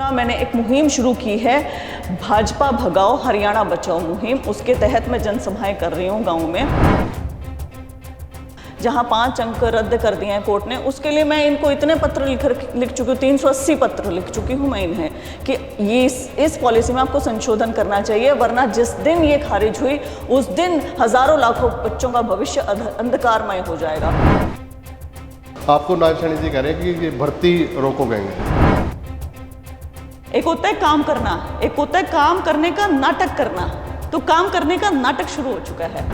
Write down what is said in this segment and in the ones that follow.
दूसरा मैंने एक मुहिम शुरू की है, भाजपा भगाओ हरियाणा बचाओ मुहिम। उसके तहत मैं जनसभाएं कर रही हूँ गाँव में, जहाँ 5 अंक रद्द कर दिए हैं कोर्ट ने। उसके लिए मैं इनको इतने पत्र लिख चुकी हूँ, 380 पत्र लिख चुकी हूँ मैं इन्हें, कि ये इस पॉलिसी में आपको संशोधन करना चाहिए, वरना जिस दिन ये खारिज हुई उस दिन हजारों लाखों बच्चों का भविष्य अंधकारमय हो जाएगा। आपको नायब सैनी जी कह रहे हैं कि ये भर्ती रोको कहेंगे। एक होता है काम करना, एक होता है काम करने का नाटक करना। तो काम करने का नाटक शुरू हो चुका है।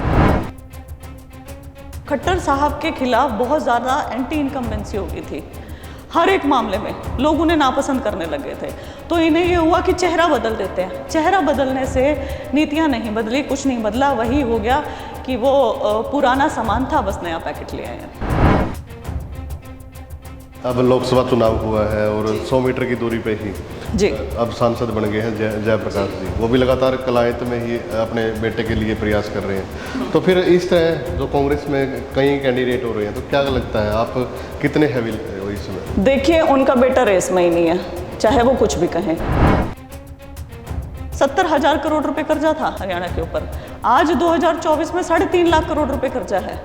खट्टर साहब के खिलाफ बहुत ज़्यादा एंटी इनकम्बेंसी हो गई थी। हर एक मामले में लोग उन्हें नापसंद करने लगे थे। तो इन्हें ये हुआ कि चेहरा बदल देते हैं। चेहरा बदलने से नीतियाँ नहीं बदली, कुछ नहीं बदला। वही हो गया कि वो पुराना सामान था, बस नया पैकेट ले आए हैं। अब लोकसभा चुनाव हुआ है और 100 मीटर की दूरी पे ही जी अब सांसद बन गए हैं जयप्रकाश जी। वो भी लगातार कलायत में ही अपने बेटे के लिए प्रयास कर रहे हैं। तो फिर इस तरह जो कांग्रेस में कई कैंडिडेट हो रहे हैं, तो क्या लगता है आप कितने हैवी हो इसमें? देखिए, उनका बेटा रेस में ही नहीं है, चाहे वो कुछ भी कहें। 70,000 करोड़ रुपए कर्जा था हरियाणा के ऊपर। आज 2024 में 3.5 लाख करोड़ रुपए कर्जा है।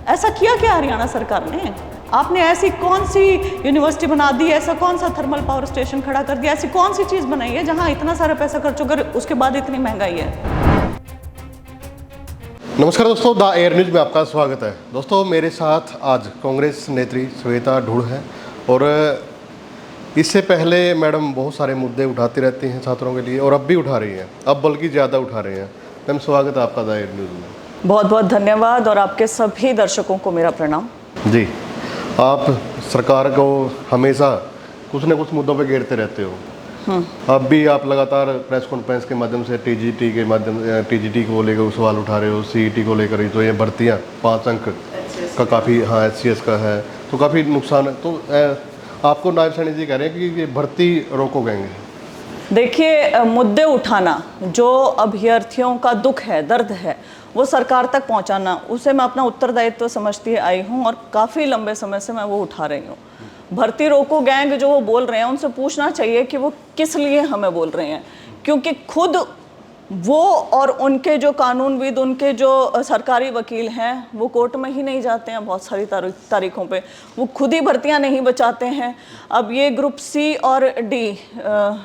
ऐसा किया क्या हरियाणा सरकार ने? आपने ऐसी कौन सी यूनिवर्सिटी बना दी, ऐसा कौन सा थर्मल पावर स्टेशन खड़ा कर दिया, ऐसी कौन सी चीज़ बनाई है जहां इतना सारा पैसा खर्च होकर उसके बाद इतनी महंगाई है? नमस्कार दोस्तों, द एयर न्यूज़ में आपका स्वागत है। दोस्तों, मेरे साथ आज कांग्रेस नेत्री श्वेता ढूढ़ है और इससे पहले मैडम बहुत सारे मुद्दे उठाती रहती हैं छात्रों के लिए, और अब भी उठा रही हैं, अब बल्कि ज़्यादा उठा रहे हैं। मैम, स्वागत है आपका द एयर न्यूज़ में। बहुत बहुत धन्यवाद, और आपके सभी दर्शकों को मेरा प्रणाम। जी, आप सरकार को हमेशा कुछ न कुछ मुद्दों पे घेरते रहते हो। अब भी आप लगातार प्रेस कॉन्फ्रेंस के माध्यम से टीजीटी को लेकर सवाल उठा रहे हो, सीईटी को लेकर। तो ये भर्तियाँ 5 अंक का काफ़ी, हाँ, एचसीएस का है, तो काफ़ी नुकसान है। तो आपको नायब सैनी जी कह रहे हैं कि ये भर्ती रोको कहेंगे। देखिए, मुद्दे उठाना, जो अभ्यर्थियों का दुख है, दर्द है, वो सरकार तक पहुंचाना, उसे मैं अपना उत्तरदायित्व समझती आई हूं, और काफ़ी लंबे समय से मैं वो उठा रही हूं। भर्ती रोको गैंग जो वो बोल रहे हैं, उनसे पूछना चाहिए कि वो किस लिए हमें बोल रहे हैं, क्योंकि खुद वो और उनके जो कानूनविद, उनके जो सरकारी वकील हैं, वो कोर्ट में ही नहीं जाते हैं बहुत सारी तारीखों पे। वो खुद ही भर्तियां नहीं बचाते हैं। अब ये ग्रुप सी और डी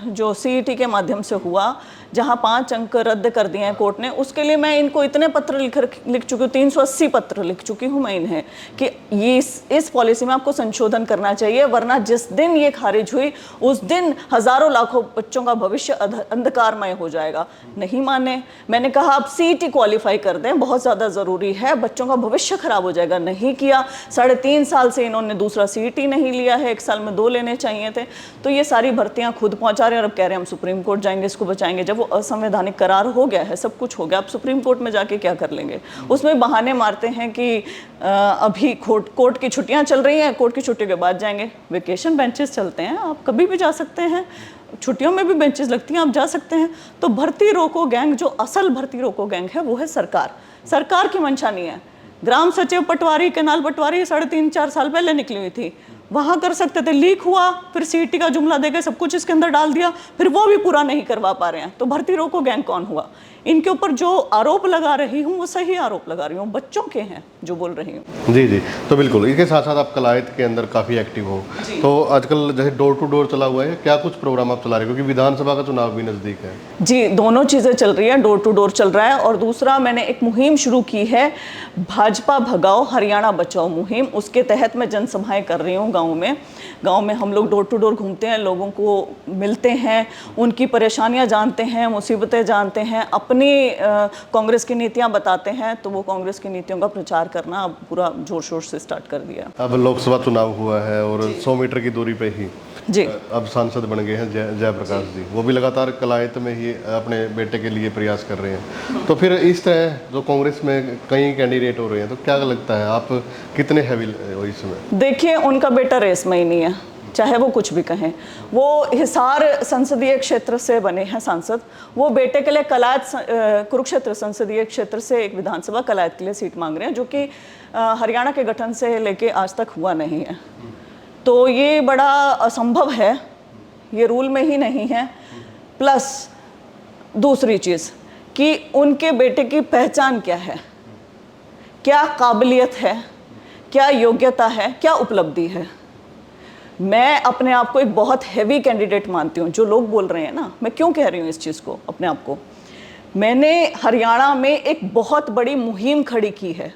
जो सीईटी के माध्यम से हुआ, जहां 5 अंक रद्द कर दिए हैं कोर्ट ने, उसके लिए मैं इनको इतने पत्र लिख चुकी हूँ, 380 पत्र लिख चुकी हूँ मैं इन्हें, कि ये इस पॉलिसी में आपको संशोधन करना चाहिए, वरना जिस दिन ये खारिज हुई उस दिन हजारों लाखों बच्चों का भविष्य अंधकारमय हो जाएगा। नहीं माने। मैंने कहा आप सीईटी क्वालिफाई कर दें, बहुत ज़्यादा ज़रूरी है, बच्चों का भविष्य खराब हो जाएगा। नहीं किया। 3.5 साल से इन्होंने दूसरा सीईटी नहीं लिया है, 1 साल में 2 लेने चाहिए थे। तो ये सारी भर्तियाँ खुद पहुँचा रहे हैं, और अब कह रहे हैं हम सुप्रीम कोर्ट जाएंगे, इसको बचाएंगे। जब असंवैधानिक करार हो गया है, सब कुछ हो गया, आप सुप्रीम कोर्ट में जाके क्या कर लेंगे? उसमें बहाने मारते हैं कि अभी कोर्ट की छुट्टियां चल रही हैं, कोर्ट की छुट्टियों के बाद जाएंगे। वेकेशन बेंचेस चलते हैं, आप कभी भी जा सकते हैं, छुट्टियों में भी बेंचेस लगती हैं, आप जा सकते हैं। तो भर्ती रोको गैंग, जो असल भर्ती रोको गैंग है, वो है सरकार की मंशा नहीं है। ग्राम सचिव पटवारी, केनाल पटवारी 3.5-4 साल पहले निकली हुई थी, वहाँ कर सकते थे। लीक हुआ, फिर सीईटी का जुमला देके सब कुछ इसके अंदर डाल दिया, फिर वो भी पूरा नहीं करवा पा रहे हैं। तो भर्ती रोको गैंग कौन हुआ? इनके ऊपर जो आरोप लगा रही हूँ वो सही आरोप लगा रही हूँ, बच्चों के हैं जो बोल रही हूँ। जी, तो बिल्कुल इसके साथ साथ आप कलायत के अंदर काफ़ी एक्टिव हो। तो आजकल जैसे डोर टू डोर चला हुआ है, क्या कुछ प्रोग्राम आप चला रहे हो, क्योंकि विधानसभा का चुनाव भी नज़दीक है? जी, दोनों चीज़ें चल रही हैं, डोर टू डोर चल रहा है। और दूसरा मैंने एक मुहिम शुरू की है, भाजपा भगाओ हरियाणा बचाओ मुहिम। उसके तहत मैं जनसभाएं कर रही हूँ गाँव में हम लोग डोर टू डोर घूमते हैं, लोगों को मिलते हैं, उनकी परेशानियां जानते हैं, मुसीबतें जानते हैं, अपनी कांग्रेस की नीतियां बताते हैं। तो वो कांग्रेस की नीतियों का प्रचार करना अब पूरा जोर शोर से स्टार्ट कर दिया। अब लोकसभा चुनाव हुआ है और 100 मीटर की दूरी पे ही जी अब सांसद बन गए हैं जयप्रकाश जी। वो भी लगातार कलायत में ही अपने बेटे के लिए प्रयास कर रहे हैं। तो फिर इस तरह जो कांग्रेस में कई कैंडिडेट हो रहे हैं, तो क्या लगता है आप कितने हैवी हो इसमें? देखिए, उनका बेटा रेस में ही नहीं है, चाहे वो कुछ भी कहें। वो हिसार संसदीय क्षेत्र से बने हैं सांसद। वो बेटे के लिए कुरुक्षेत्र संसदीय क्षेत्र से एक विधानसभा कलायत के लिए सीट मांग रहे हैं, जो कि हरियाणा के गठन से लेके आज तक हुआ नहीं है। तो ये बड़ा असंभव है ये रूल में ही नहीं है। प्लस दूसरी चीज़ कि उनके बेटे की पहचान क्या है, क्या काबिलियत है, क्या योग्यता है, क्या उपलब्धि है। मैं अपने आप को एक बहुत हैवी कैंडिडेट मानती हूँ। जो लोग बोल रहे हैं ना, मैं क्यों कह रही हूँ इस चीज़ को अपने आप को, मैंने हरियाणा में एक बहुत बड़ी मुहिम खड़ी की है।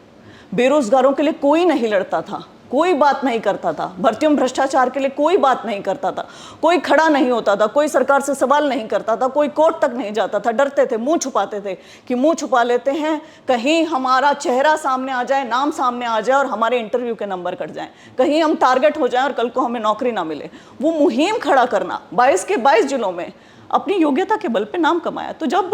बेरोजगारों के लिए कोई नहीं लड़ता था, कोई बात नहीं करता था, भर्तियों में भ्रष्टाचार के लिए कोई बात नहीं करता था, कोई खड़ा नहीं होता था, कोई सरकार से सवाल नहीं करता था, कोई कोर्ट तक नहीं जाता था। डरते थे, मुंह छुपाते थे कि मुंह छुपा लेते हैं, कहीं हमारा चेहरा सामने आ जाए, नाम सामने आ जाए और हमारे इंटरव्यू के नंबर कट जाएं, कहीं हम टारगेट हो जाएं और कल को हमें नौकरी ना मिले। वो मुहिम खड़ा करना 22 के 22 जिलों में अपनी योग्यता के बल पे नाम कमाया। तो जब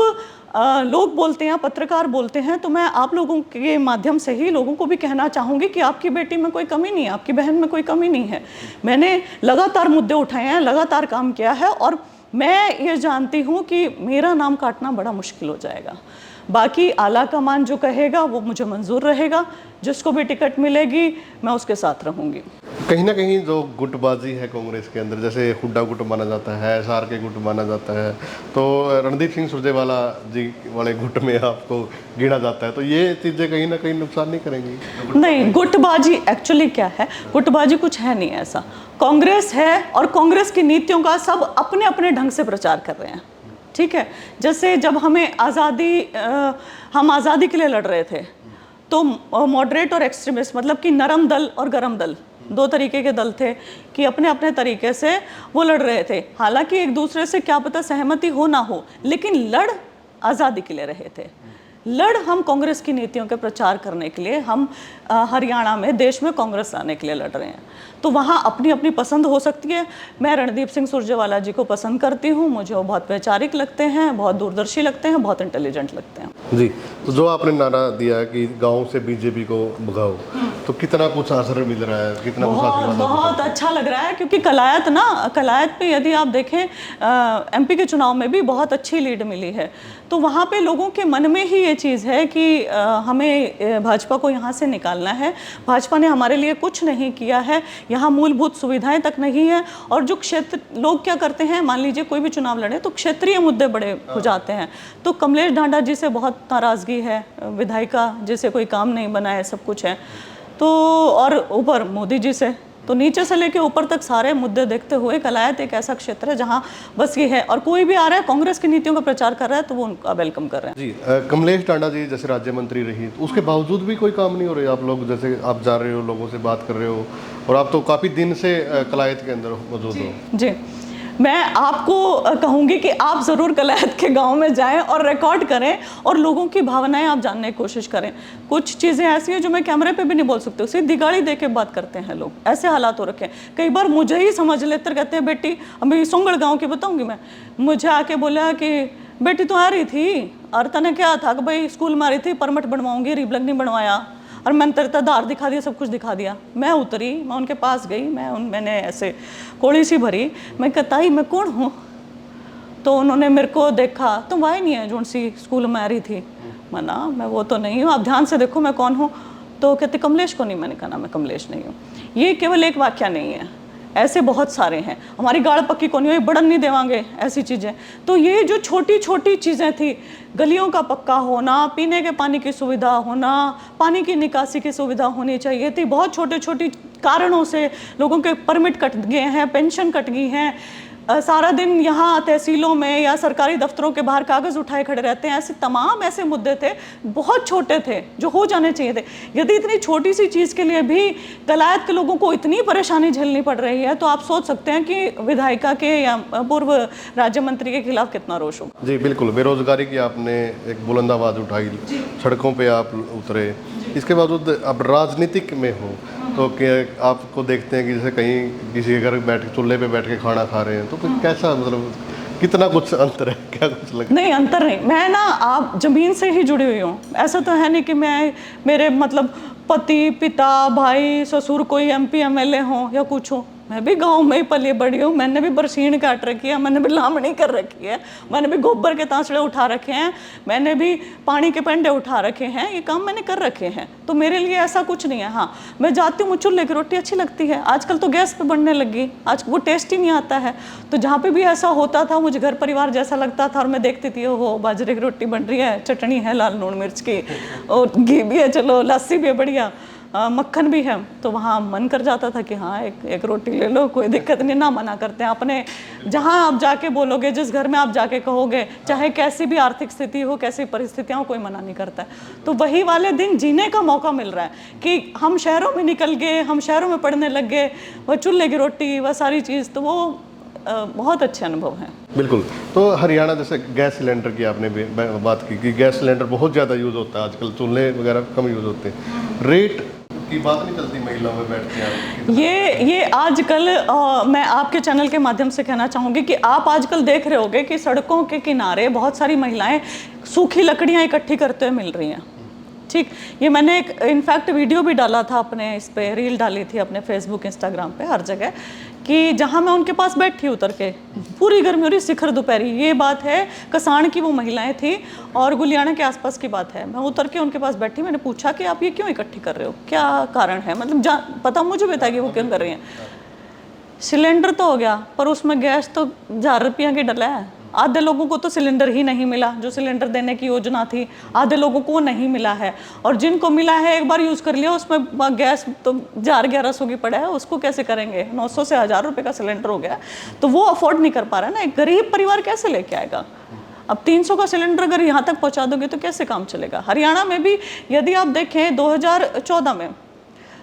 लोग बोलते हैं, पत्रकार बोलते हैं, तो मैं आप लोगों के माध्यम से ही लोगों को भी कहना चाहूँगी कि आपकी बेटी में कोई कमी नहीं है, आपकी बहन में कोई कमी नहीं है। मैंने लगातार मुद्दे उठाए हैं, लगातार काम किया है और मैं ये जानती हूँ कि मेरा नाम काटना बड़ा मुश्किल हो जाएगा। बाकी आला कमान जो कहेगा वो मुझे मंजूर रहेगा, जिसको भी टिकट मिलेगी मैं उसके साथ रहूँगी। कहीं ना कहीं जो गुटबाजी है कांग्रेस के अंदर, जैसे हुड्डा गुट माना जाता है, एसआर के गुट माना जाता है, तो रणदीप सिंह सुरजेवाला जी वाले गुट में आपको गिना जाता है, तो ये चीज़ें कहीं ना कहीं नुकसान नहीं करेंगी? नहीं, गुटबाजी एक्चुअली क्या है, गुटबाजी कुछ है नहीं ऐसा। कांग्रेस है और कांग्रेस की नीतियों का सब अपने अपने ढंग से प्रचार कर रहे हैं, ठीक है। जैसे जब हमें हम आज़ादी के लिए लड़ रहे थे तो मॉडरेट और एक्सट्रीमिस्ट, मतलब कि नरम दल और गरम दल, दो तरीके के दल थे कि अपने अपने तरीके से वो लड़ रहे थे। हालांकि एक दूसरे से क्या पता सहमति हो ना हो, लेकिन लड़ आज़ादी के लिए रहे थे। लड़ हम कांग्रेस की नीतियों के प्रचार करने के लिए, हम हरियाणा में देश में कांग्रेस लाने के लिए लड़ रहे हैं। तो वहाँ अपनी अपनी पसंद हो सकती है। मैं रणदीप सिंह सुरजेवाला जी को पसंद करती हूँ, मुझे वो बहुत वैचारिक लगते हैं, बहुत दूरदर्शी लगते हैं, बहुत इंटेलिजेंट लगते हैं। जी, तो जो आपने नारा दिया कि गांव से बीजेपी को भगाओ, तो कितना कुछ असर मिल रहा है, कितना कुछ आशीर्वाद? बहुत अच्छा लग रहा है, क्योंकि कलायत पे यदि आप देखें एमपी के चुनाव में भी बहुत अच्छी लीड मिली है। तो वहाँ पे लोगों के मन में ही ये चीज़ है कि हमें भाजपा को यहाँ से निकालना है। भाजपा ने हमारे लिए कुछ नहीं किया है, यहाँ मूलभूत सुविधाएं तक नहीं है। और जो क्षेत्र लोग क्या करते हैं, मान लीजिए कोई भी चुनाव लड़े तो क्षेत्रीय मुद्दे बड़े हो जाते हैं। तो कमलेश ढांडा जी से बहुत नाराज़गी है, विधायिका जिसे कोई काम नहीं बना है, सब कुछ है। तो और ऊपर मोदी जी से, तो नीचे से लेके ऊपर तक सारे मुद्दे देखते हुए कलायत एक ऐसा क्षेत्र है जहां बस ये है। और कोई भी आ रहा है कांग्रेस की नीतियों का प्रचार कर रहा है तो वो उनका वेलकम कर रहे हैं। जी, कमलेश टांडा जी जैसे राज्य मंत्री रही, तो उसके बावजूद भी कोई काम नहीं हो रही। आप लोग जैसे आप जा रहे हो, लोगों से बात कर रहे हो, और आप तो काफ़ी दिन से कलायत के अंदर मौजूद हो। जी, मैं आपको कहूँगी कि आप ज़रूर कलायत के गांव में जाएं और रिकॉर्ड करें और लोगों की भावनाएं आप जानने की कोशिश करें। कुछ चीज़ें ऐसी हैं जो मैं कैमरे पे भी नहीं बोल सकती, उसे दिगाड़ी दे के बात करते हैं लोग, ऐसे हालात हो रखे हैं। कई बार मुझे ही समझ लेते, कहते हैं बेटी, अभी सोंगड़ गाँव की बताऊँगी मैं, मुझे आके बोला कि बेटी तो आ रही थी और तने क्या था कि भाई स्कूल में आ रही थी, परमिट बनवाऊँगी, रिबलग नहीं बनवाया, और मैंने तेरे आधार दिखा दिया, सब कुछ दिखा दिया। मैं उतरी, मैं उनके पास गई, मैंने ऐसे कोड़ी सी भरी, मैं कहता ही मैं कौन हूँ? तो उन्होंने मेरे को देखा, तुम वही नहीं है जो सी स्कूल में आ रही थी? मना, मैं वो तो नहीं हूँ, आप ध्यान से देखो मैं कौन हूँ। तो कहते कमलेश को नहीं, मैंने कहा ना मैं कमलेश नहीं हूँ। ये केवल एक वाक्य नहीं है, ऐसे बहुत सारे हैं। हमारी गाड़ पक्की को नहीं, बढ़न नहीं देवांगे, ऐसी चीज़ें। तो ये जो छोटी छोटी चीज़ें थी, गलियों का पक्का होना, पीने के पानी की सुविधा होना, पानी की निकासी की सुविधा होनी चाहिए थी, बहुत छोटे छोटे कारणों से लोगों के परमिट कट गए हैं, पेंशन कट गई हैं। सारा दिन यहाँ तहसीलों में या सरकारी दफ्तरों के बाहर कागज़ उठाए खड़े रहते हैं। ऐसे तमाम ऐसे मुद्दे थे, बहुत छोटे थे, जो हो जाने चाहिए थे। यदि इतनी छोटी सी चीज़ के लिए भी कलायत के लोगों को इतनी परेशानी झेलनी पड़ रही है, तो आप सोच सकते हैं कि विधायिका के या पूर्व राज्य मंत्री के खिलाफ कितना रोष होगा। जी बिल्कुल, बेरोजगारी की आपने एक बुलंद आवाज़ उठाई, सड़कों पे आप उतरे, इसके बावजूद अब राजनीतिक में हो तो क्या आपको देखते हैं कि जैसे कहीं किसी के घर बैठ के चूल्हे पे बैठ के खाना खा रहे हैं, तो फिर कैसा, मतलब कितना कुछ अंतर है, क्या कुछ लगता है? नहीं, अंतर नहीं। मैं ना आप ज़मीन से ही जुड़ी हुई हूँ। ऐसा तो है नहीं कि मेरे मतलब पति, पिता, भाई, ससुर कोई MP MLA हो या कुछ हो। मैं भी गांव में ही पली बड़ी हूँ, मैंने भी बरसीन काट रखी है, मैंने भी लामड़ी कर रखी है, मैंने भी गोबर के तांसड़े उठा रखे हैं, मैंने भी पानी के पेंडे उठा रखे हैं, ये काम मैंने कर रखे हैं। तो मेरे लिए ऐसा कुछ नहीं है। हाँ, मैं जाती हूँ, चूल्हे की रोटी अच्छी लगती है, आजकल तो गैस पे बनने लगी, आज वो टेस्ट ही नहीं आता है। तो जहाँ पे भी ऐसा होता था, मुझे घर परिवार जैसा लगता था और मैं देखती थी वो बाजरे की रोटी बन रही है, चटनी है लाल लूण मिर्च की, और घी भी है, चलो लस्सी भी है बढ़िया, मक्खन भी है, तो वहाँ मन कर जाता था कि हाँ एक रोटी ले लो, कोई दिक्कत नहीं, ना मना करते हैं। अपने जहाँ आप जाके बोलोगे, जिस घर में आप जाके कहोगे, चाहे कैसी भी आर्थिक स्थिति हो, कैसी परिस्थितियाँ हो, कोई मना नहीं करता है। तो वही वाले दिन जीने का मौका मिल रहा है कि हम शहरों में निकल गए, हम शहरों में पढ़ने लग गए, वह चूल्हे की रोटी, वह सारी चीज़, तो वो बहुत अच्छे अनुभव हैं। बिल्कुल। तो हरियाणा जैसे गैस सिलेंडर की आपने बात की कि गैस सिलेंडर बहुत ज़्यादा यूज़ होता है आजकल, चूल्हे वगैरह कम यूज़ होते हैं, रेट की बात नहीं चलती महिलाओं में बैठ के आप? ये आजकल मैं आपके चैनल के माध्यम से कहना चाहूँगी कि आप आजकल देख रहे होगे कि सड़कों के किनारे बहुत सारी महिलाएं सूखी लकड़ियाँ इकट्ठी करते हुए मिल रही हैं। ठीक, ये मैंने एक इनफैक्ट वीडियो भी डाला था अपने इस पे, रील डाली थी अपने फेसबुक इंस्टाग्राम पे, हर जगह, कि जहाँ मैं उनके पास बैठी उतर के, पूरी गर्मी हो रही, शिखर दोपहरी, ये बात है कसाण की वो महिलाएं थी और गुलियाना के आसपास की बात है। मैं उतर के उनके पास बैठी, मैंने पूछा कि आप ये क्यों इकट्ठी कर रहे हो, क्या कारण है, मतलब पता मुझे भी था कि वो क्यों कर रही हैं। सिलेंडर तो हो गया, पर उसमें गैस तो 1000 रुपया की डला है। आधे लोगों को तो सिलेंडर ही नहीं मिला, जो सिलेंडर देने की योजना थी, आधे लोगों को नहीं मिला है, और जिनको मिला है एक बार यूज़ कर लिया, उसमें गैस तो 1000-1100 की पड़ा है, उसको कैसे करेंगे, 900 से 1000 रुपये का सिलेंडर हो गया, तो वो अफोर्ड नहीं कर पा रहा है ना। एक गरीब परिवार कैसे लेके आएगा? अब 300 का सिलेंडर अगर यहाँ तक पहुँचा दोगे तो कैसे काम चलेगा? हरियाणा में भी यदि आप देखें 2014 में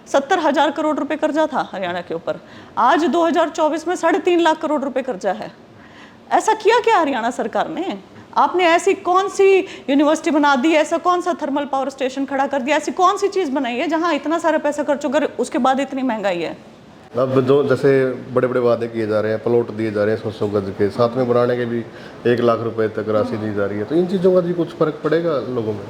70,000 करोड़ रुपए कर्जा था हरियाणा के ऊपर, आज 2024 में 3.5 लाख करोड़ रुपए कर्जा है। ऐसा किया क्या हरियाणा सरकार ने? आपने ऐसी कौन सी यूनिवर्सिटी बना दी, ऐसा कौन सा थर्मल पावर स्टेशन खड़ा कर दिया, ऐसी कौन सी चीज़ बनाई है जहां इतना सारा पैसा खर्च होकर उसके बाद इतनी महंगाई है? अब जो जैसे बड़े बड़े वादे किए जा रहे हैं, प्लॉट दिए जा रहे हैं 100 गज के, साथ में बनाने के भी 1 लाख रुपए तक राशि दी जा रही है, तो इन चीज़ों का भी कुछ फर्क पड़ेगा लोगों में?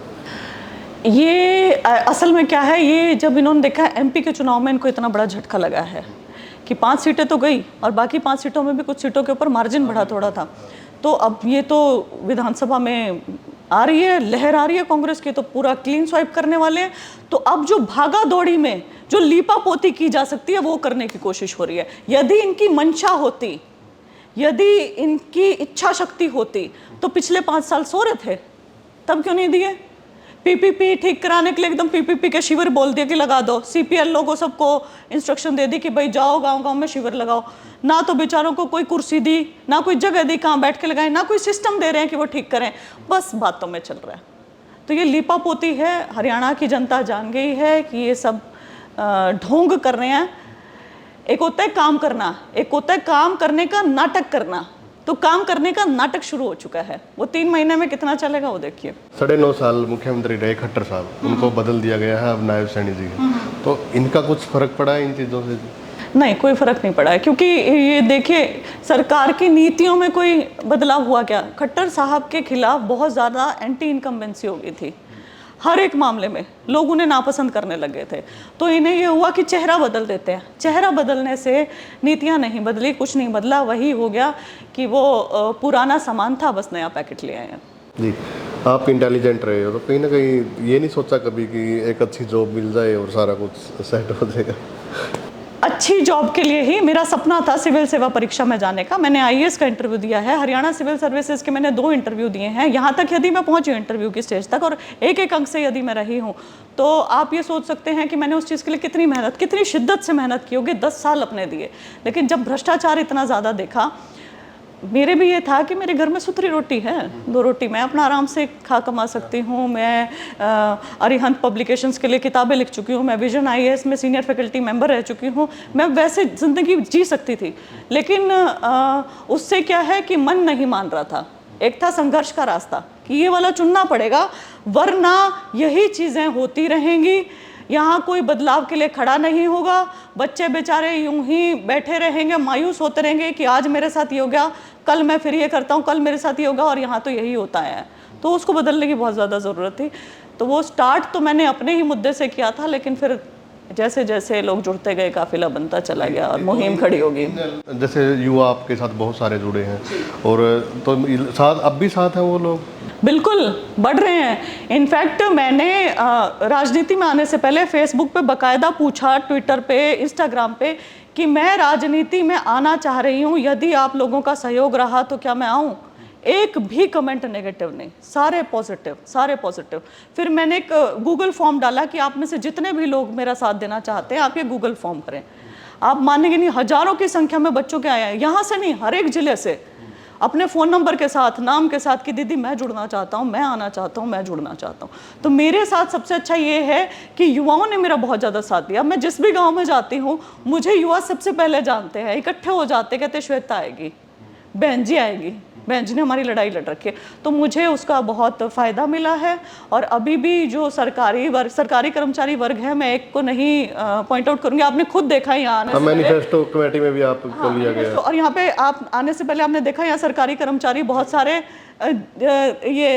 ये असल में क्या है, ये जब इन्होंने देखा एमपी के चुनाव में इनको इतना बड़ा झटका लगा है कि 5 सीटें तो गई और बाकी 5 सीटों में भी कुछ सीटों के ऊपर मार्जिन बढ़ा थोड़ा था, तो अब ये तो विधानसभा में आ रही है, लहर आ रही है कांग्रेस की, तो पूरा क्लीन स्वाइप करने वाले हैं। तो अब जो भागा दौड़ी में जो लीपा पोती की जा सकती है वो करने की कोशिश हो रही है। यदि इनकी मंशा होती, यदि इनकी इच्छा शक्ति होती, तो पिछले 5 साल सो रहे थे, तब क्यों नहीं दिए? पीपीपी ठीक कराने के लिए एकदम पीपीपी के शिविर बोल दिया कि लगा दो, सीपीएल लोगों सबको इंस्ट्रक्शन दे दी कि भाई जाओ गांव-गांव में शिविर लगाओ, ना तो बेचारों को कोई कुर्सी दी, ना कोई जगह दी कहाँ बैठ के लगाएं, ना कोई सिस्टम दे रहे हैं कि वो ठीक करें, बस बातों में चल रहा है। तो ये लीपा पोती है, हरियाणा की जनता जान गई है कि ये सब ढोंग कर रहे हैं। एक होता है काम करना, एक होता है काम करने का नाटक करना, तो काम करने का नाटक शुरू हो चुका है। वो 3 महीने में कितना चलेगा वो देखिए। 9.5 साल मुख्यमंत्री रहे खट्टर साहब, उनको बदल दिया गया है अब नायब सैनी जी, तो इनका कुछ फर्क पड़ा है इन चीज़ों से? नहीं, कोई फर्क नहीं पड़ा है, क्योंकि ये देखिए सरकार की नीतियों में कोई बदलाव हुआ क्या? खट्टर साहब के खिलाफ बहुत ज़्यादा एंटी इनकम्बेंसी हो गई थी, हर एक मामले में लोग उन्हें नापसंद करने लगे थे, तो इन्हें ये हुआ कि चेहरा बदल देते हैं। चेहरा बदलने से नीतियां नहीं बदली, कुछ नहीं बदला, वही हो गया कि वो पुराना सामान था, बस नया पैकेट ले आए हैं। जी, आप इंटेलिजेंट रहे हो, तो कहीं ना कहीं ये नहीं सोचा कभी कि एक अच्छी जॉब मिल जाए और सारा कुछ सेट हो जाएगा? अच्छी जॉब के लिए ही मेरा सपना था सिविल सेवा परीक्षा में जाने का। मैंने आईएएस का इंटरव्यू दिया है, हरियाणा सिविल सर्विसेज के मैंने 2 इंटरव्यू दिए हैं। यहाँ तक यदि मैं पहुँची इंटरव्यू की स्टेज तक और एक अंक से यदि मैं रही हूँ, तो आप ये सोच सकते हैं कि मैंने उस चीज़ के लिए कितनी मेहनत, कितनी शिद्दत से मेहनत की होगी। 10 साल अपने दिए, लेकिन जब भ्रष्टाचार इतना ज़्यादा देखा, मेरे भी ये था कि मेरे घर में सुथरी रोटी है, 2 रोटी मैं अपना आराम से खा कमा सकती हूँ। मैं अरिहंत पब्लिकेशंस के लिए किताबें लिख चुकी हूँ, मैं विजन आईएएस में सीनियर फैकल्टी मेंबर रह चुकी हूँ, मैं वैसे ज़िंदगी जी सकती थी। लेकिन उससे क्या है कि मन नहीं मान रहा था। एक था संघर्ष का रास्ता कि ये वाला चुनना पड़ेगा, वरना यही चीज़ें होती रहेंगी, यहाँ कोई बदलाव के लिए खड़ा नहीं होगा, बच्चे बेचारे यूं ही बैठे रहेंगे, मायूस होते रहेंगे कि आज मेरे साथ ये हो गया, कल मैं फिर ये करता हूँ, कल मेरे साथ ये होगा, और यहाँ तो यही होता है। तो उसको बदलने की बहुत ज़्यादा ज़रूरत थी। तो वो स्टार्ट तो मैंने अपने ही मुद्दे से किया था, लेकिन फिर जैसे जैसे लोग जुड़ते गए काफिला बनता चला गया और मुहिम खड़ी होगी। जैसे युवा आपके साथ बहुत सारे जुड़े हैं और तो साथ अब भी साथ हैं वो लोग? बिल्कुल बढ़ रहे हैं। इनफैक्ट मैंने राजनीति में आने से पहले फेसबुक पे बकायदा पूछा, ट्विटर पे, इंस्टाग्राम पे कि मैं राजनीति में आना चाह रही हूँ, यदि आप लोगों का सहयोग रहा तो क्या मैं आऊँ? एक भी कमेंट नेगेटिव नहीं, सारे पॉजिटिव, सारे पॉजिटिव। फिर मैंने एक गूगल फॉर्म डाला कि आप में से जितने भी लोग मेरा साथ देना चाहते हैं आप ये गूगल फॉर्म करें। आप मानेंगे नहीं, हजारों की संख्या में बच्चों के आए हैं, यहाँ से नहीं, हर एक जिले से, अपने फ़ोन नंबर के साथ, नाम के साथ कि दीदी मैं जुड़ना चाहता हूँ, मैं आना चाहता हूँ, मैं जुड़ना चाहता हूँ। तो मेरे साथ सबसे अच्छा ये है कि युवाओं ने मेरा बहुत ज़्यादा साथ दिया। मैं जिस भी गांव में जाती हूँ मुझे युवा सबसे पहले जानते हैं, इकट्ठे हो जाते, कहते श्वेता आएगी, बहन जी आएगी, बहन जी ने हमारी लड़ाई लड़ रखी है। तो मुझे उसका बहुत फ़ायदा मिला है। और अभी भी जो सरकारी कर्मचारी वर्ग है, मैं एक को नहीं पॉइंट आउट करूँगी, आपने खुद देखा यहाँ आने से मैनिफेस्टो कमेटी में भी आपको लिया गया है। और यहाँ पे आप आने से पहले आपने देखा यहाँ सरकारी कर्मचारी बहुत सारे ये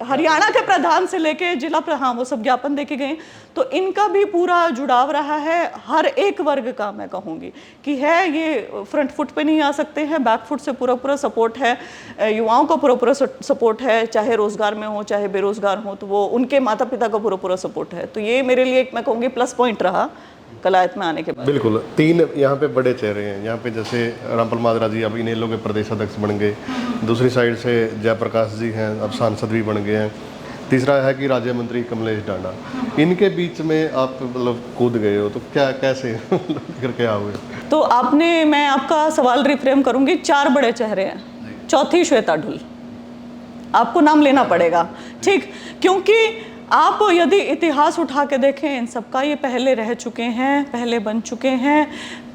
हरियाणा के प्रधान से लेके जिला हाँ वो सब ज्ञापन देके गए। तो इनका भी पूरा जुड़ाव रहा है, हर एक वर्ग का मैं कहूँगी कि है, ये फ्रंट फुट पे नहीं आ सकते हैं, बैक फुट से पूरा पूरा सपोर्ट है, युवाओं का पूरा पूरा सपोर्ट है, चाहे रोजगार में हो चाहे बेरोजगार हो, तो वो उनके माता पिता का पूरा पूरा सपोर्ट है। तो ये मेरे लिए एक मैं कहूँगी प्लस पॉइंट रहा कलायत में आने के बाद। बिल्कुल। 3 यहाँ पे बड़े चेहरे हैं, यहाँ पे जैसे रामपाल माजरा जी अब इनेलो के प्रदेश अध्यक्ष बन गए, दूसरी साइड से जयप्रकाश जी हैं, अब सांसद भी बन गए हैं, तीसरा है कि राज्य मंत्री कमलेश डांडा। इनके बीच में आप मतलब कूद गए हो, तो क्या कैसे करके आओगे? तो मैं आपका सवाल रिफ्रेम करूंगी, 4 बड़े चेहरे हैं, चौथी श्वेता ढुल, आपको नाम लेना पड़ेगा, ठीक? क्योंकि आप यदि इतिहास उठा के देखें इन सबका, ये पहले रह चुके हैं, पहले बन चुके हैं,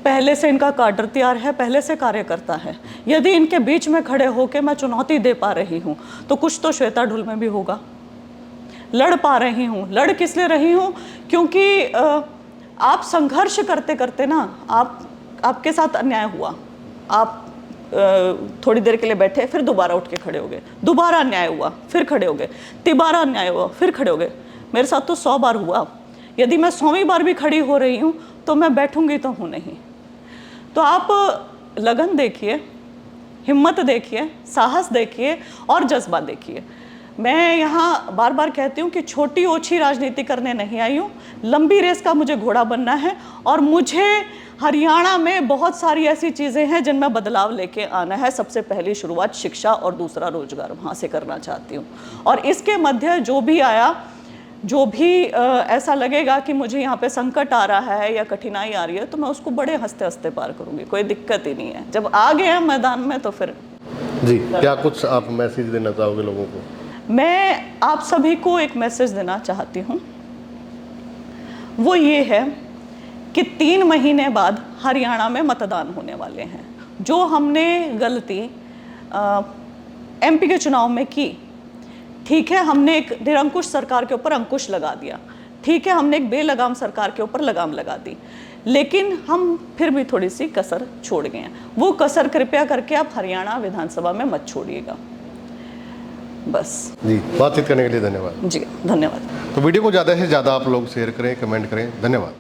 पहले से इनका काडर तैयार है, पहले से कार्यकर्ता है। यदि इनके बीच में खड़े होकर मैं चुनौती दे पा रही हूँ तो कुछ तो श्वेता ढुल में भी होगा। लड़ पा रही हूँ, लड़ किस लिए रही हूँ? क्योंकि आप संघर्ष करते करते ना, आपके साथ अन्याय हुआ, आप थोड़ी देर के लिए बैठे, फिर दोबारा उठ के खड़े हो गए, दोबारा अन्याय हुआ, फिर खड़े हो गए, तिबारा अन्याय हुआ, फिर खड़े हो गए। मेरे साथ तो 100 बार हुआ। यदि मैं 100वीं बार भी खड़ी हो रही हूँ तो मैं बैठूंगी तो हूँ नहीं। तो आप लगन देखिए, हिम्मत देखिए, साहस देखिए और जज्बा देखिए। मैं यहाँ बार बार कहती हूँ कि छोटी ओछी राजनीति करने नहीं आई हूँ, लंबी रेस का मुझे घोड़ा बनना है। और मुझे हरियाणा में बहुत सारी ऐसी चीज़ें हैं जिनमें बदलाव लेके आना है। सबसे पहली शुरुआत शिक्षा और दूसरा रोजगार, वहाँ से करना चाहती हूँ। और इसके मध्य जो भी आया, जो भी ऐसा लगेगा कि मुझे यहाँ पे संकट आ रहा है या कठिनाई आ रही है, तो मैं उसको बड़े हंसते हंसते पार करूँगी, कोई दिक्कत ही नहीं है। जब आ गए हैं मैदान में तो फिर जी, क्या कुछ आप मैसेज देना चाहोगे लोगों को? मैं आप सभी को एक मैसेज देना चाहती हूँ, वो ये है कि 3 महीने बाद हरियाणा में मतदान होने वाले हैं। जो हमने गलती एमपी के चुनाव में की, ठीक है, हमने एक निरंकुश सरकार के ऊपर अंकुश लगा दिया, ठीक है, हमने एक बेलगाम सरकार के ऊपर लगाम लगा दी, लेकिन हम फिर भी थोड़ी सी कसर छोड़ गए हैं। वो कसर कृपया करके आप हरियाणा विधानसभा में मत छोड़िएगा, बस। जी, बातचीत करने के लिए धन्यवाद। जी धन्यवाद। तो वीडियो को ज़्यादा से ज़्यादा आप लोग शेयर करें, कमेंट करें। धन्यवाद।